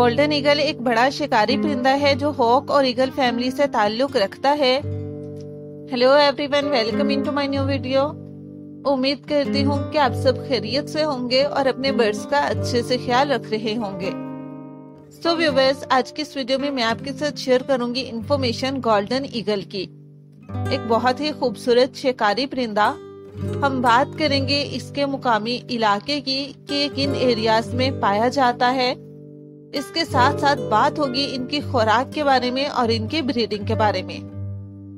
Golden eagle ایک بڑا شکاری پرندہ ہے جو ہاک اور ایگل فیملی سے تعلق رکھتا ہے۔ Hello every one, welcome into my new video. امید کرتی ہوں کہ آپ سب خیریت سے ہوں گے اور اپنے برڈز کا اچھے سے خیال رکھ رہے ہوں گے۔ سو ویورز، آج کی اس ویڈیو میں آپ کے ساتھ شیئر کروں گی انفارمیشن گولڈن ایگل کی، ایک بہت ہی خوبصورت شکاری پرندہ۔ ہم بات کریں گے اس کے مقامی علاقے کی کہ کن ایریاز میں پایا جاتا ہے۔ اس کے ساتھ ساتھ بات ہوگی ان کی خوراک کے بارے میں اور ان کی بریڈنگ کے بارے میں،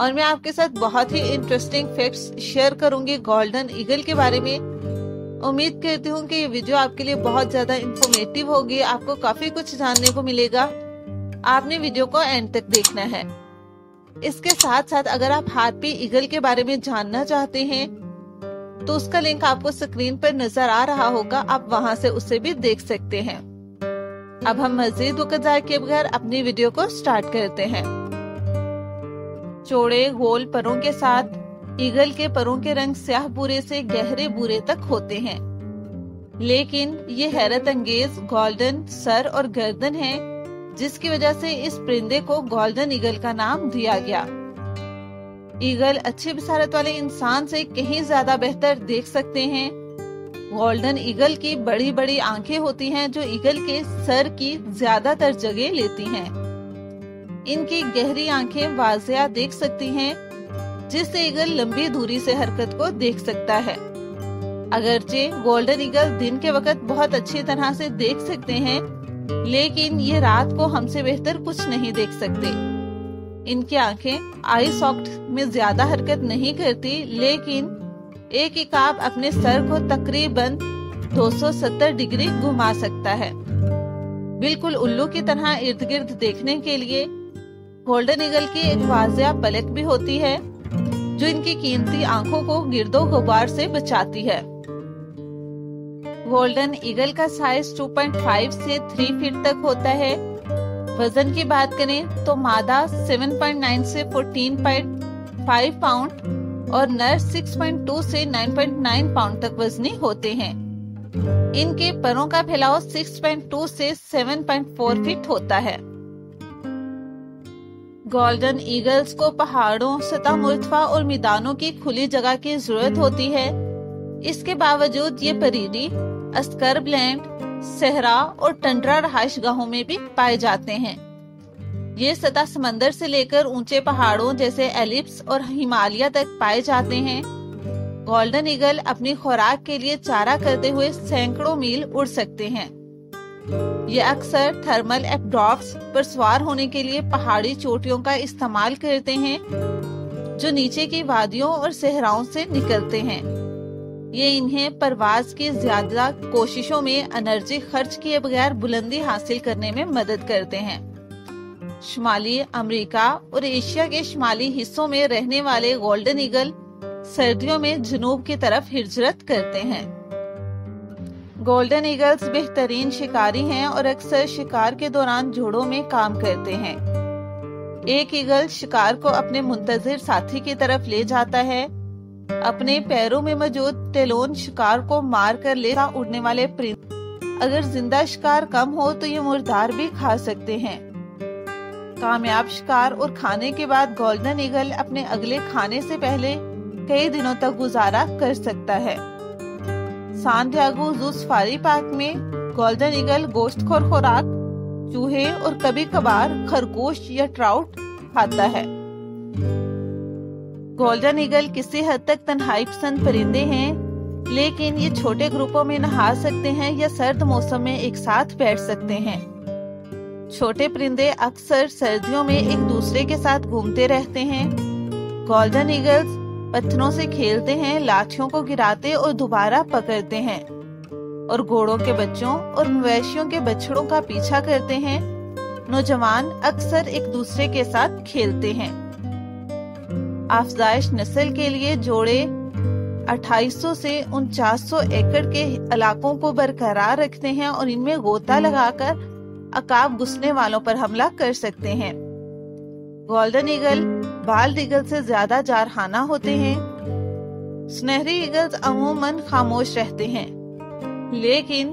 اور میں آپ کے ساتھ بہت ہی انٹرسٹنگ فیکٹس شیئر کروں گی گولڈن ایگل کے بارے میں۔ امید کرتی ہوں کہ یہ ویڈیو آپ کے لیے بہت زیادہ انفارمیٹیو ہوگی، آپ کو کافی کچھ جاننے کو ملے گا۔ آپ نے ویڈیو کو اینڈ تک دیکھنا ہے۔ اس کے ساتھ ساتھ اگر آپ ہارپی ایگل کے بارے میں جاننا چاہتے ہیں تو اس کا لنک آپ کو سکرین پر نظر آ رہا ہوگا، آپ وہاں سے اسے بھی دیکھ سکتے ہیں۔ اب ہم مزید وقت ضائع کیے بغیر اپنی ویڈیو کو سٹارٹ کرتے ہیں۔ چوڑے گول پروں کے ساتھ ایگل کے پروں کے رنگ سیاہ بھورے سے گہرے بھورے تک ہوتے ہیں، لیکن یہ حیرت انگیز گولڈن سر اور گردن ہے، جس کی وجہ سے اس پرندے کو گولڈن ایگل کا نام دیا گیا۔ ایگل اچھی بصارت والے انسان سے کہیں زیادہ بہتر دیکھ سکتے ہیں۔ گولڈن ایگل کی بڑی بڑی آنکھیں ہوتی ہیں جو ایگل کے سر کی زیادہ تر جگہ لیتی ہیں۔ ان کی گہری آنکھیں واضح دیکھ سکتی ہیں، جس سے ایگل لمبی دوری سے حرکت کو دیکھ سکتا ہے۔ اگرچہ گولڈن ایگل دن کے وقت بہت اچھی طرح سے دیکھ سکتے ہیں، لیکن یہ رات کو ہم سے بہتر کچھ نہیں دیکھ سکتے۔ ان کی آنکھیں آئی ساکٹ میں زیادہ حرکت نہیں کرتی، لیکن ایک عقاب اپنے سر کو تقریباً 270 ڈگری گھما سکتا ہے۔ بالکل الو کی طرح ارد گرد دیکھنے کے لیے گولڈن ایگل کی ایک واضح پلک بھی ہوتی ہے، جو ان کی قیمتی آنکھوں کو گرد و غبار سے بچاتی ہے۔ گولڈن ایگل کا سائز 2.5 سے 3 فٹ تک ہوتا ہے۔ وزن کی بات کریں تو مادہ 7.9 سے 14.5 پاؤنڈ اور نر 6.2 سے 9.9 پاؤنڈ تک وزنی ہوتے ہیں۔ ان کے پروں کا پھیلاؤ 6.2 سے 7.4 فٹ ہوتا ہے۔ گولڈن ایگلز کو پہاڑوں، سطح مرتفع اور میدانوں کی کھلی جگہ کی ضرورت ہوتی ہے۔ اس کے باوجود یہ پریری، اسکرب لینڈ، صحرا اور ٹنڈرا رہائش گاہوں میں بھی پائے جاتے ہیں۔ یہ سطح سمندر سے لے کر اونچے پہاڑوں جیسے ایلپس اور ہمالیہ تک پائے جاتے ہیں۔ گولڈن ایگل اپنی خوراک کے لیے چارہ کرتے ہوئے سینکڑوں میل اڑ سکتے ہیں۔ یہ اکثر تھرمل ایپڈاپس پر سوار ہونے کے لیے پہاڑی چوٹیوں کا استعمال کرتے ہیں، جو نیچے کی وادیوں اور صحراؤں سے نکلتے ہیں۔ یہ انہیں پرواز کی زیادہ کوششوں میں انرجی خرچ کیے بغیر بلندی حاصل کرنے میں مدد کرتے ہیں۔ شمالی امریکا اور ایشیا کے شمالی حصوں میں رہنے والے گولڈن ایگل سردیوں میں جنوب کی طرف ہجرت کرتے ہیں۔ گولڈن ایگلز بہترین شکاری ہیں اور اکثر شکار کے دوران جوڑوں میں کام کرتے ہیں۔ ایک ایگل شکار کو اپنے منتظر ساتھی کی طرف لے جاتا ہے۔ اپنے پیروں میں موجود ٹیلون شکار کو مار کر لے جا اڑنے والے پرندے اگر زندہ شکار کم ہو تو یہ مردار بھی کھا سکتے ہیں۔ کامیاب شکار اور کھانے کے بعد گولڈن ایگل اپنے اگلے کھانے سے پہلے کئی دنوں تک گزارا کر سکتا ہے۔ سان ڈیاگو زو سفاری پارک میں گولڈن ایگل گوشت خور خوراک، چوہے اور کبھی کبھار خرگوش یا ٹراؤٹ کھاتا ہے۔ گولڈن ایگل کسی حد تک تنہائی پسند پرندے ہیں، لیکن یہ چھوٹے گروپوں میں نہا سکتے ہیں یا سرد موسم میں ایک ساتھ بیٹھ سکتے ہیں۔ چھوٹے پرندے اکثر سردیوں میں ایک دوسرے کے ساتھ گھومتے رہتے ہیں۔ گولڈن ایگلز پتھروں سے کھیلتے ہیں، لاٹھیوں کو گراتے اور دوبارہ پکڑتے ہیں، اور گھوڑوں کے بچوں اور مویشیوں کے بچڑوں کا پیچھا کرتے ہیں۔ نوجوان اکثر ایک دوسرے کے ساتھ کھیلتے ہیں۔ افزائش نسل کے لیے جوڑے 2800 سے 4900 ایکڑ کے علاقوں کو برقرار رکھتے ہیں اور ان میں غوطہ لگا کر عقاب گھسنے والوں پر حملہ کر سکتے ہیں۔ گولڈن ایگل بالڈ ایگل سے زیادہ جارحانہ ہوتے ہیں۔ سنہری ایگلز عموماً خاموش رہتے ہیں، لیکن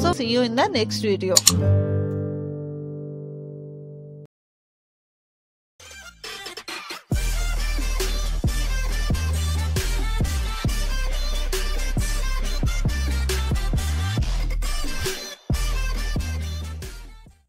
So see you in the next video.